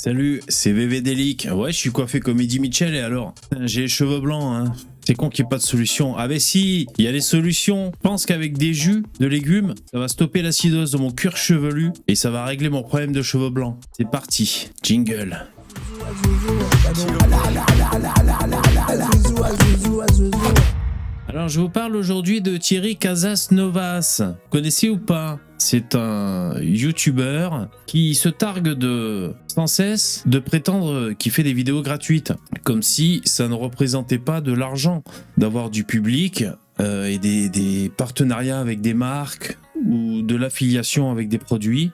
Salut, c'est VV Delic. Ouais, je suis coiffé comme Eddie Mitchell et alors j'ai les cheveux blancs, hein. C'est con qu'il n'y ait pas de solution. Ah ben si, il y a des solutions. Je pense qu'avec des jus de légumes, ça va stopper l'acidose de mon cuir chevelu et ça va régler mon problème de cheveux blancs. C'est parti, jingle. Alors je vous parle aujourd'hui de Thierry Casasnovas. Vous connaissez ou pas? C'est un YouTuber qui se targue sans cesse de prétendre qu'il fait des vidéos gratuites. Comme si ça ne représentait pas de l'argent d'avoir du public et des partenariats avec des marques ou de l'affiliation avec des produits.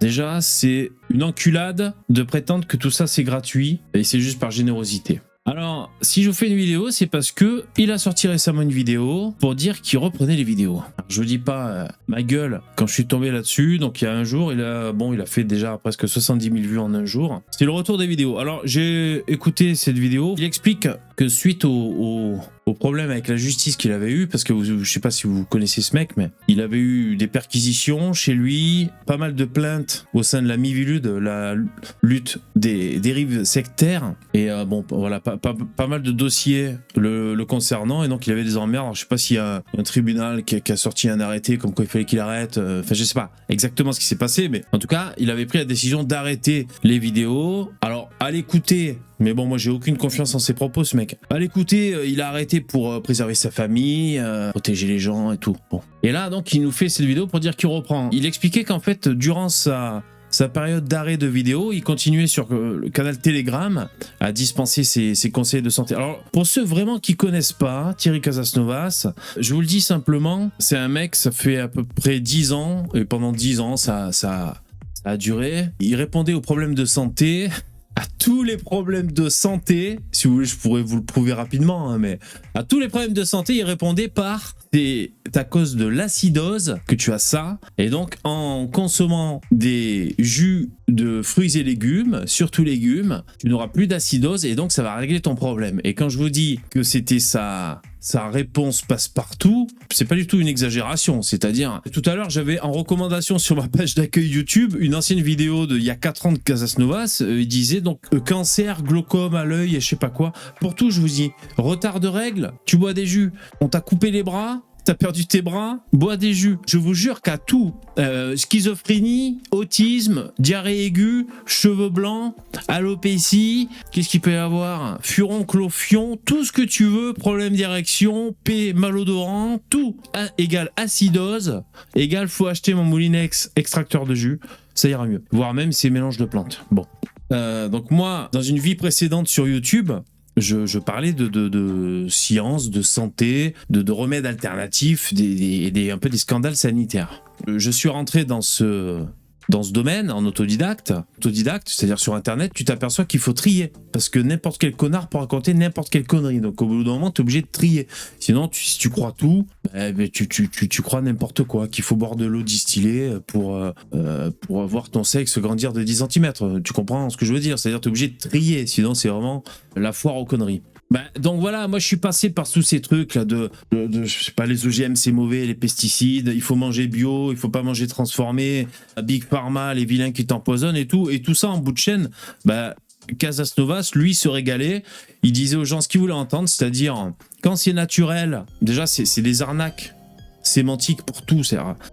Déjà, c'est une enculade de prétendre que tout ça c'est gratuit et c'est juste par générosité. Alors, si je vous fais une vidéo, c'est parce que il a sorti récemment une vidéo pour dire qu'il reprenait les vidéos. Je vous dis pas ma gueule quand je suis tombé là-dessus. Donc il y a un jour, il a fait déjà presque 70 000 vues en un jour. C'est le retour des vidéos. Alors j'ai écouté cette vidéo. Il explique que suite au problème avec la justice qu'il avait eu, parce que je sais pas si vous connaissez ce mec, mais il avait eu des perquisitions chez lui, pas mal de plaintes au sein de la Miviludes, la lutte des dérives sectaires, et voilà, pas mal de dossiers le concernant, et donc il avait des emmerdes. Alors, je sais pas s'il y a un tribunal qui a sorti un arrêté comme quoi il fallait qu'il arrête, enfin je sais pas exactement ce qui s'est passé, mais en tout cas il avait pris la décision d'arrêter les vidéos. Alors à l'écouter, mais bon, moi j'ai aucune confiance en ses propos, ce mec. À l'écouter, il a arrêté pour préserver sa famille, protéger les gens et tout. Bon. Et là, donc, il nous fait cette vidéo pour dire qu'il reprend. Il expliquait qu'en fait, durant sa période d'arrêt de vidéo, il continuait sur le canal Telegram à dispenser ses conseils de santé. Alors, pour ceux vraiment qui connaissent pas Thierry Casasnovas, je vous le dis simplement, c'est un mec, ça fait à peu près 10 ans, et pendant 10 ans, ça a duré. Il répondait aux problèmes de santé, à tous les problèmes de santé, si vous voulez, je pourrais vous le prouver rapidement, hein, mais à tous les problèmes de santé, il répondait par c'est à cause de l'acidose que tu as ça, et donc en consommant des jus de fruits et légumes, surtout légumes, tu n'auras plus d'acidose et donc ça va régler ton problème. Et quand je vous dis que c'était sa réponse passe-partout, c'est pas du tout une exagération. C'est-à-dire, tout à l'heure, j'avais en recommandation sur ma page d'accueil YouTube une ancienne vidéo d'il y a 4 ans de Casasnovas. Il disait donc cancer, glaucome à l'œil et je sais pas quoi. Pour tout, je vous dis, retard de règles, tu bois des jus, on t'a coupé les bras, t'as perdu tes bras, bois des jus. Je vous jure qu'à tout, schizophrénie, autisme, diarrhée aiguë, cheveux blancs, alopécie, qu'est-ce qu'il peut y avoir, furonclofion, tout ce que tu veux, problème d'érection, malodorant, tout égale acidose, égale faut acheter mon Moulinex extracteur de jus, ça ira mieux. Voire même ces mélanges de plantes. Bon. Donc moi, dans une vie précédente sur YouTube, je parlais de science, de santé, de remèdes alternatifs, un peu des scandales sanitaires. Je suis rentré dans ce domaine en autodidacte, c'est-à-dire sur internet, tu t'aperçois qu'il faut trier, parce que n'importe quel connard peut raconter n'importe quelle connerie, donc au bout d'un moment tu es obligé de trier, sinon si tu crois tout, tu crois n'importe quoi, qu'il faut boire de l'eau distillée pour voir ton sexe grandir de 10 cm, tu comprends ce que je veux dire, c'est-à-dire tu es obligé de trier, sinon c'est vraiment la foire aux conneries. Donc voilà, moi je suis passé par tous ces trucs là je sais pas, les OGM c'est mauvais, les pesticides, il faut manger bio, il faut pas manger transformé, Big Pharma, les vilains qui t'empoisonnent et tout ça en bout de chaîne. Casasnovas, lui, se régalait, il disait aux gens ce qu'ils voulaient entendre, c'est-à-dire quand c'est naturel, déjà c'est des arnaques sémantique pour tout.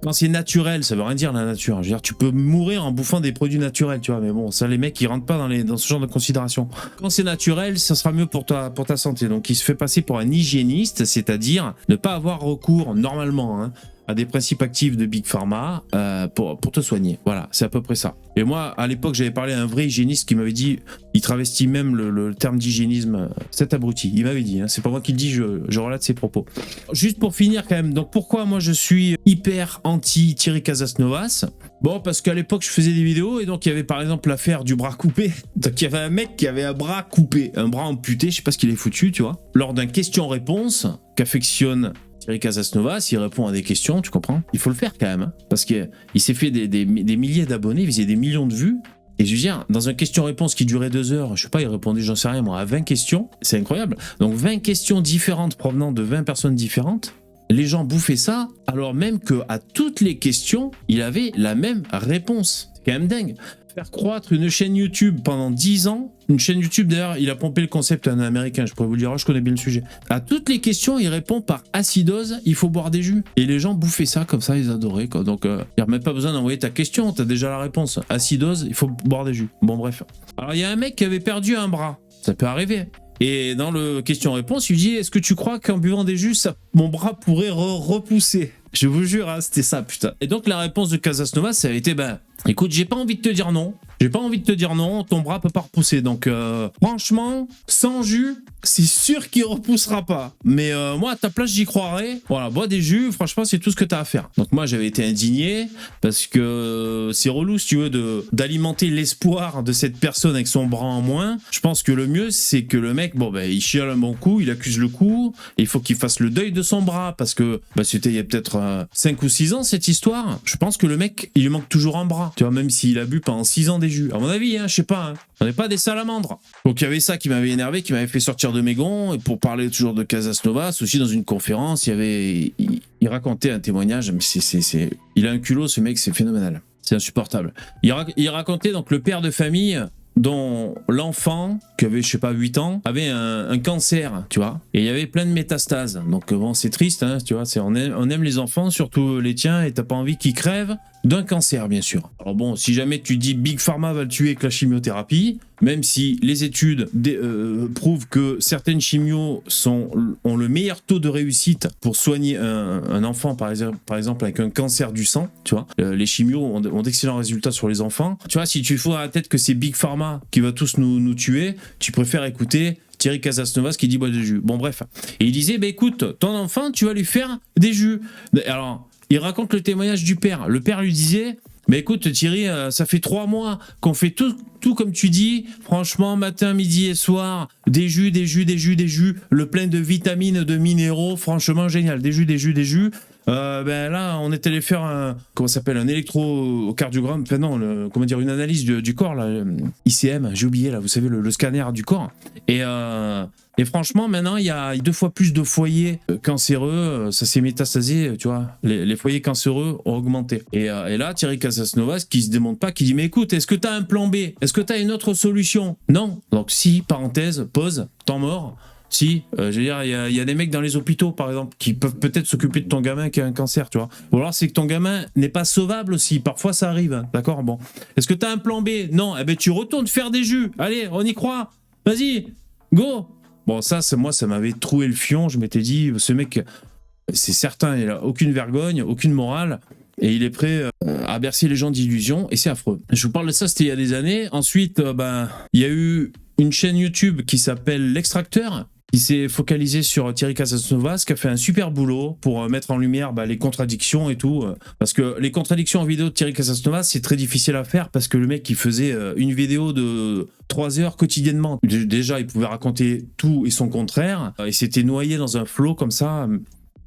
Quand c'est naturel, ça veut rien dire la nature. Je veux dire, tu peux mourir en bouffant des produits naturels, tu vois, mais bon, ça les mecs ils rentrent pas dans ce genre de considération. Quand c'est naturel, ça sera mieux pour ta santé. Donc il se fait passer pour un hygiéniste, c'est-à-dire ne pas avoir recours normalement à des principes actifs de Big Pharma pour te soigner. Voilà, c'est à peu près ça. Et moi, à l'époque, j'avais parlé à un vrai hygiéniste qui m'avait dit, il travestit même le terme d'hygiénisme, cet abruti. Il m'avait dit, c'est pas moi qui le dis, je relate ses propos. Juste pour finir quand même, donc pourquoi moi je suis hyper anti Thierry Casasnovas? Bon, parce qu'à l'époque, je faisais des vidéos et donc il y avait par exemple l'affaire du bras coupé. Donc il y avait un mec qui avait un bras coupé, un bras amputé, je sais pas ce qu'il est foutu, tu vois. Lors d'un question-réponse qu'affectionne Thierry Casasnovas, il répond à des questions, tu comprends? Il faut le faire quand même, parce qu'il s'est fait des milliers d'abonnés, il faisait des millions de vues. Et je veux dire, dans un question-réponse qui durait 2 heures, je sais pas, il répondait, j'en sais rien moi, à 20 questions, c'est incroyable. Donc 20 questions différentes provenant de 20 personnes différentes, les gens bouffaient ça, alors même qu'à toutes les questions, il avait la même réponse. C'est quand même dingue. faire croître une chaîne YouTube pendant 10 ans. Une chaîne YouTube, d'ailleurs, il a pompé le concept à un américain, je pourrais vous le dire, je connais bien le sujet. À toutes les questions, il répond par acidose, il faut boire des jus. Et les gens bouffaient ça comme ça, ils adoraient, quoi. Donc, il n'y a même pas besoin d'envoyer ta question, t'as déjà la réponse. Acidose, il faut boire des jus. Bon, bref. Alors, il y a un mec qui avait perdu un bras. Ça peut arriver. Et dans le question-réponse, il lui dit, est-ce que tu crois qu'en buvant des jus, mon bras pourrait repousser? Je vous jure, hein, c'était ça, putain. Et donc, la réponse de Casasnovas, ça a été, écoute, j'ai pas envie de te dire non. J'ai pas envie de te dire non, ton bras peut pas repousser. Donc, franchement, sans jus, c'est sûr qu'il repoussera pas. Mais moi, à ta place, j'y croirais. Voilà, bois des jus, franchement, c'est tout ce que t'as à faire. Donc, moi, j'avais été indigné parce que c'est relou, si tu veux, d'alimenter l'espoir de cette personne avec son bras en moins. Je pense que le mieux, c'est que le mec, il chiale un bon coup, il accuse le coup. Et il faut qu'il fasse le deuil de son bras parce que c'était il y a peut-être 5 ou 6 ans, cette histoire. Je pense que le mec, il lui manque toujours un bras. Tu vois, même s'il a bu pendant 6 ans des jus. À mon avis, je sais pas, on n'est pas des salamandres. Donc il y avait ça qui m'avait énervé, qui m'avait fait sortir de mes gonds. Et pour parler toujours de Casasnovas, aussi dans une conférence, il racontait un témoignage, mais il a un culot, ce mec, c'est phénoménal. C'est insupportable. Il racontait donc le père de famille dont l'enfant, qui avait, 8 ans, avait un cancer, tu vois. Et il y avait plein de métastases. Donc bon, c'est triste, tu vois. On aime les enfants, surtout les tiens, et t'as pas envie qu'ils crèvent d'un cancer, bien sûr. Alors bon, si jamais tu dis Big Pharma va le tuer avec la chimiothérapie, même si les études prouvent que certaines chimios ont le meilleur taux de réussite pour soigner un enfant, par exemple, avec un cancer du sang, tu vois. Les chimios ont d'excellents résultats sur les enfants. Tu vois, si tu fous à la tête que c'est Big Pharma qui va tous nous tuer, tu préfères écouter Thierry Casasnovas qui dit bois des jus. Bon, bref. Et il disait, écoute, ton enfant, tu vas lui faire des jus. Alors, il raconte le témoignage du père. Le père lui disait, écoute Thierry, ça fait 3 mois qu'on fait tout comme tu dis. Franchement, matin, midi et soir, des jus, le plein de vitamines, de minéraux. Franchement, génial. Des jus. Là, on est allé faire un électrocardiogramme, une analyse du corps, là, ICM, j'ai oublié, là, vous savez, le scanner du corps. Et franchement, maintenant, il y a 2 fois plus de foyers cancéreux, ça s'est métastasé, tu vois, les foyers cancéreux ont augmenté. Et là, Thierry Casasnovas, qui se démonte pas, qui dit, mais écoute, est-ce que tu as un plan B? Est-ce que tu as une autre solution? Non. Donc si, parenthèse, pause, temps mort. Si, je veux dire, il y a des mecs dans les hôpitaux, par exemple, qui peuvent peut-être s'occuper de ton gamin qui a un cancer, tu vois. Ou alors, c'est que ton gamin n'est pas sauvable aussi. Parfois, ça arrive, d'accord. Bon. Est-ce que tu as un plan B? Non. Tu retournes faire des jus. Allez, on y croit. Vas-y, go. Bon, ça m'avait troué le fion. Je m'étais dit, ce mec, c'est certain, il a aucune vergogne, aucune morale. Et il est prêt à bercer les gens d'illusions. Et c'est affreux. Je vous parle de ça, c'était il y a des années. Ensuite, il y a eu une chaîne YouTube qui s'appelle L'Extracteur, qui s'est focalisé sur Thierry Casasnovas, qui a fait un super boulot pour mettre en lumière les contradictions et tout. Parce que les contradictions en vidéo de Thierry Casasnovas, c'est très difficile à faire parce que le mec, il faisait une vidéo de 3 heures quotidiennement. Déjà, il pouvait raconter tout et son contraire. Il s'était noyé dans un flow comme ça.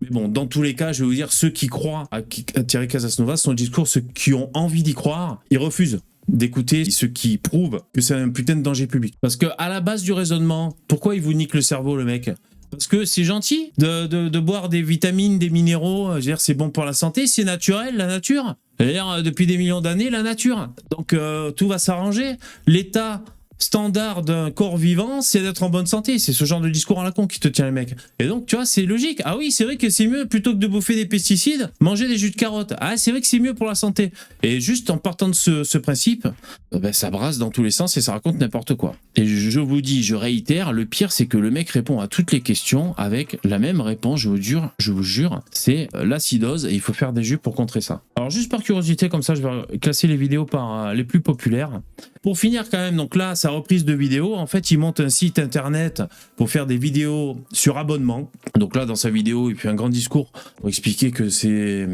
Mais bon, dans tous les cas, je vais vous dire, ceux qui croient à Thierry Casasnovas, son discours, ceux qui ont envie d'y croire, ils refusent d'écouter ceux qui prouvent que c'est un putain de danger public. Parce que à la base du raisonnement, pourquoi il vous nique le cerveau, le mec? Parce que c'est gentil de boire des vitamines, des minéraux, je veux dire, c'est bon pour la santé, c'est naturel, la nature. C'est-à-dire, depuis des millions d'années, la nature. Donc, tout va s'arranger. L'état standard d'un corps vivant, c'est d'être en bonne santé. C'est ce genre de discours à la con qui te tient, les mecs. Et donc, tu vois, c'est logique. Ah oui, c'est vrai que c'est mieux, plutôt que de bouffer des pesticides, manger des jus de carotte. Ah, c'est vrai que c'est mieux pour la santé. Et juste en partant de ce principe, ça brasse dans tous les sens et ça raconte n'importe quoi. Et je vous dis, je réitère, le pire, c'est que le mec répond à toutes les questions avec la même réponse, je vous jure, c'est l'acidose et il faut faire des jus pour contrer ça. Alors, juste par curiosité, comme ça, je vais classer les vidéos par les plus populaires. Pour finir quand même, donc là, sa reprise de vidéo, en fait, il monte un site internet pour faire des vidéos sur abonnement. Donc là, dans sa vidéo, il fait un grand discours pour expliquer que c'est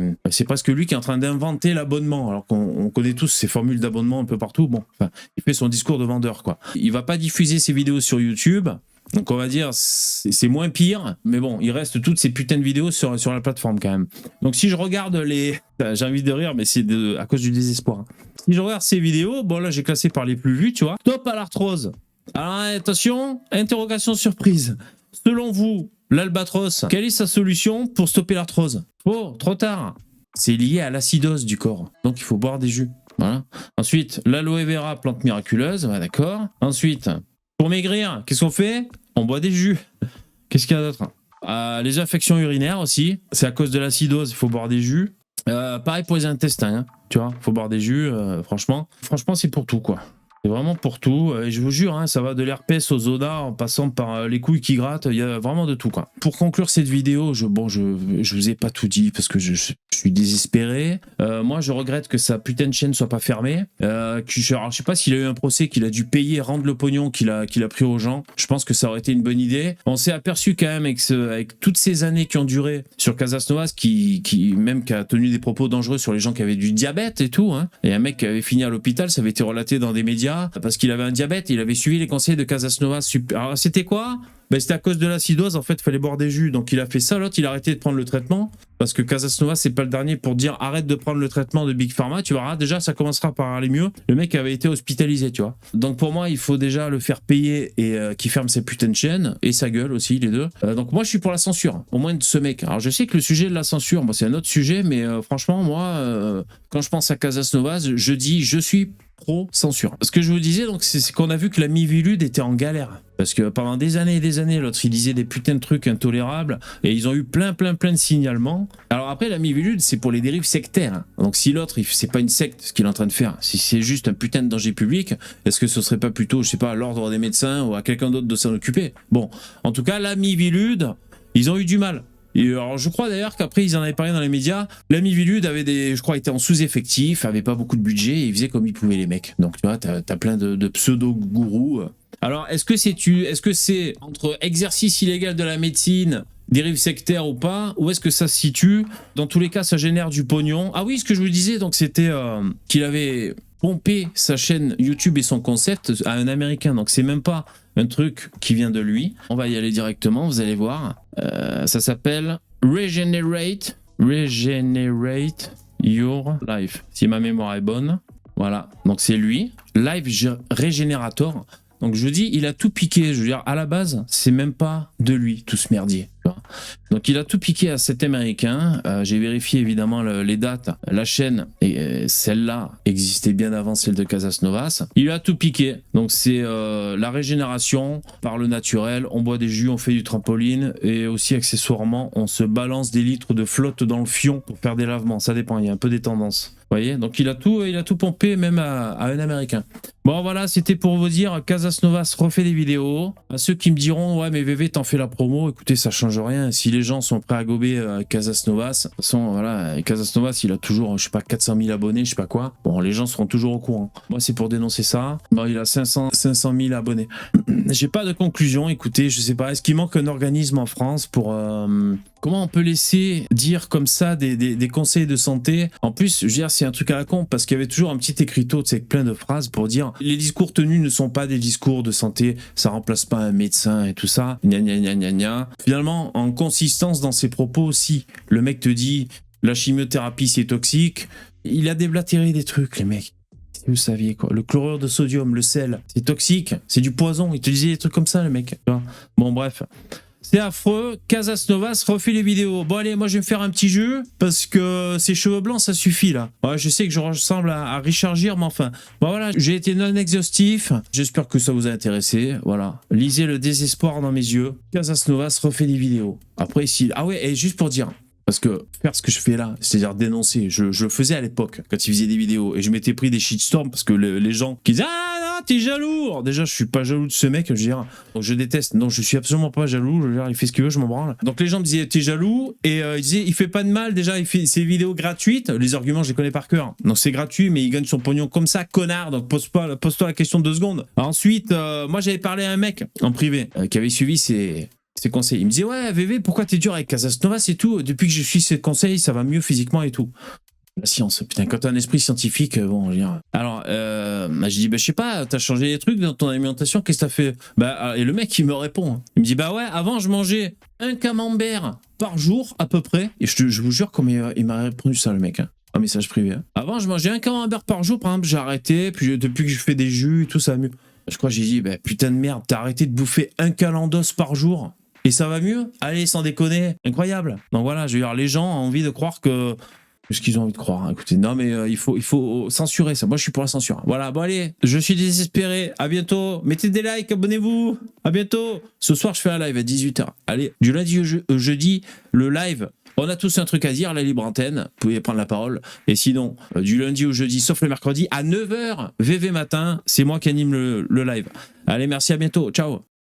presque lui qui est en train d'inventer l'abonnement, alors qu'on connaît tous ces formules d'abonnement un peu partout. Bon, enfin, il fait son discours de vendeur, quoi. Il va pas diffuser ses vidéos sur YouTube. Donc on va dire c'est moins pire, mais bon, il reste toutes ces putains de vidéos sur la plateforme quand même. Donc si je regarde j'ai envie de rire, mais c'est à cause du désespoir. Si je regarde ces vidéos, bon là j'ai classé par les plus vues, tu vois. Stop à l'arthrose. Alors attention, interrogation surprise. Selon vous, l'albatros, quelle est sa solution pour stopper l'arthrose? Oh, trop tard. C'est lié à l'acidose du corps, donc il faut boire des jus. Voilà. Ensuite, l'aloe vera, plante miraculeuse, ouais, d'accord. Ensuite, pour maigrir, qu'est-ce qu'on fait? On boit des jus. Qu'est-ce qu'il y a d'autre? Les affections urinaires aussi, c'est à cause de l'acidose, il faut boire des jus. Pareil pour les intestins, hein, tu vois, il faut boire des jus, franchement. Franchement, c'est pour tout, quoi. C'est vraiment pour tout. Et je vous jure, hein, ça va de l'herpès aux zonas en passant par les couilles qui grattent. Il y a vraiment de tout, quoi. Pour conclure cette vidéo, je vous ai pas tout dit parce que je suis désespéré. Moi, je regrette que sa putain de chaîne soit pas fermée. Alors, je sais pas s'il a eu un procès, qu'il a dû payer, rendre le pognon qu'il a pris aux gens. Je pense que ça aurait été une bonne idée. On s'est aperçu quand même avec toutes ces années qui ont duré sur Casas Novas, qui a tenu des propos dangereux sur les gens qui avaient du diabète et tout. Hein. Et un mec qui avait fini à l'hôpital, ça avait été relaté dans des médias. Parce qu'il avait un diabète, il avait suivi les conseils de Casas Novas. Alors c'était quoi? Ben, c'était à cause de l'acidose, en fait, il fallait boire des jus. Donc il a fait ça, l'autre, il a arrêté de prendre le traitement. Parce que Casas Novas, c'est pas le dernier pour dire arrête de prendre le traitement de Big Pharma. Tu verras, déjà, ça commencera par aller mieux. Le mec avait été hospitalisé, tu vois. Donc pour moi, il faut déjà le faire payer et qu'il ferme ses putains de chaînes. Et sa gueule aussi, les deux. Donc moi, je suis pour la censure, au moins de ce mec. Alors je sais que le sujet de la censure, bon, c'est un autre sujet, mais franchement, moi, quand je pense à Casas Novas, je dis je suis pro-censure. Ce que je vous disais, donc, c'est qu'on a vu que la Miviludes était en galère. Parce que pendant des années et des années, l'autre, il disait des putains de trucs intolérables et ils ont eu plein de signalements. Alors après, la Miviludes, c'est pour les dérives sectaires. Donc si l'autre, c'est pas une secte, ce qu'il est en train de faire, si c'est juste un putain de danger public, est-ce que ce serait pas plutôt, je sais pas, à l'ordre des médecins ou à quelqu'un d'autre de s'en occuper? Bon, en tout cas, la Miviludes, ils ont eu du mal. Et alors, je crois d'ailleurs qu'après, ils en avaient parlé dans les médias. La Miviludes avait je crois, était en sous-effectif, avait pas beaucoup de budget et ils faisaient comme ils pouvaient les mecs. Donc, tu vois, t'as plein de pseudo-gourous. Alors, est-ce que c'est entre exercice illégal de la médecine, dérive sectaire ou pas, ou est-ce que ça se situe? Dans tous les cas, ça génère du pognon. Ah oui, ce que je vous disais, donc c'était qu'il avait pompé sa chaîne YouTube et son concept à un Américain. Donc, c'est même pas un truc qui vient de lui. On va y aller directement, vous allez voir. Ça s'appelle Regenerate Your Life, si ma mémoire est bonne. Voilà, donc c'est lui. Life Regenerator. Donc je dis, il a tout piqué. Je veux dire, à la base, c'est même pas de lui, tout ce merdier. Donc il a tout piqué à cet Américain. J'ai vérifié évidemment les dates. La chaîne, celle-là, existait bien avant celle de Casas Novas. Il a tout piqué. Donc c'est la régénération par le naturel. On boit des jus, on fait du trampoline. Et aussi accessoirement, on se balance des litres de flotte dans le fion pour faire des lavements. Ça dépend, il y a un peu des tendances. Vous voyez, donc il a tout pompé même à un Américain. Bon voilà, c'était pour vous dire, Casas Novas refait des vidéos. À ceux qui me diront, ouais mais VV t'en fais la promo, écoutez ça change rien. Si les gens sont prêts à gober Casas Novas, de toute façon voilà, Casas Novas il a toujours, je sais pas, 400 000 abonnés, je sais pas quoi. Bon, les gens seront toujours au courant. Moi c'est pour dénoncer ça. Bon, il a 500 000 abonnés. J'ai pas de conclusion, écoutez, je sais pas, est-ce qu'il manque un organisme en France pour... Comment on peut laisser dire comme ça des conseils de santé? En plus, je veux dire, c'est un truc à la con, parce qu'il y avait toujours un petit écriteau, tu sais, avec plein de phrases pour dire les discours tenus ne sont pas des discours de santé, ça remplace pas un médecin et tout ça, gna gna gna gna gna. Finalement, en consistance dans ses propos aussi, le mec te dit la chimiothérapie c'est toxique, il a déblatéré des trucs, les mecs. Si vous saviez quoi, le chlorure de sodium, le sel, c'est toxique, c'est du poison, il te disait des trucs comme ça, le mec. Bon, bref. C'est affreux, Casas Novas refait les vidéos. Bon allez, moi je vais me faire un petit jeu, parce que ces cheveux blancs ça suffit là. Ouais, je sais que je ressemble à Richard Gere, mais enfin. Bon voilà, j'ai été non exhaustif, j'espère que ça vous a intéressé, voilà. Lisez le désespoir dans mes yeux. Casas Novas refait des vidéos. Après si... Ah ouais, et juste pour dire... Parce que faire ce que je fais là, c'est-à-dire dénoncer, je le faisais à l'époque, quand il faisait des vidéos, et je m'étais pris des shitstorms parce que les gens qui disaient « Ah non, t'es jaloux !» Déjà, je suis pas jaloux de ce mec, je veux dire, donc je déteste, non, je suis absolument pas jaloux, je veux dire, il fait ce qu'il veut, je m'en branle. Donc les gens me disaient « T'es jaloux ?» et ils disaient « Il fait pas de mal, déjà, il fait ses vidéos gratuites, les arguments, je les connais par cœur. Donc c'est gratuit, mais il gagne son pognon comme ça, connard, donc pose-toi la question de 2 secondes. » Ensuite, moi j'avais parlé à un mec, en privé, qui avait suivi ses conseils. Il me disait, ouais, VV, pourquoi t'es dur avec Casas Novas et tout? Depuis que je suis ses conseils, ça va mieux physiquement et tout. La science, putain, quand t'as un esprit scientifique, bon, je veux dire. Alors, je dis, je sais pas, t'as changé des trucs dans ton alimentation, qu'est-ce que t'as fait? Et le mec, il me répond. Il me dit, ouais, avant, je mangeais un camembert par jour, à peu près. Et je vous jure, comme il m'a répondu ça, le mec. Un message privé. Avant, je mangeais un camembert par jour, par exemple, j'ai arrêté, puis depuis que je fais des jus et tout, ça va mieux. Je crois que j'ai dit, putain de merde, t'as arrêté de bouffer un calendos par jour? Et ça va mieux? Allez, sans déconner, incroyable. Donc voilà, je veux dire, les gens ont envie de croire que Ce qu'ils ont envie de croire, hein. Écoutez, non mais il faut censurer ça. Moi je suis pour la censure. Voilà, bon allez, je suis désespéré. À bientôt. Mettez des likes, abonnez-vous. À bientôt. Ce soir je fais un live à 18h. Allez, du lundi au jeudi, le live. On a tous un truc à dire, la libre antenne. Vous pouvez prendre la parole. Et sinon, du lundi au jeudi, sauf le mercredi, à 9h, VV matin, c'est moi qui anime le live. Allez, merci, à bientôt. Ciao.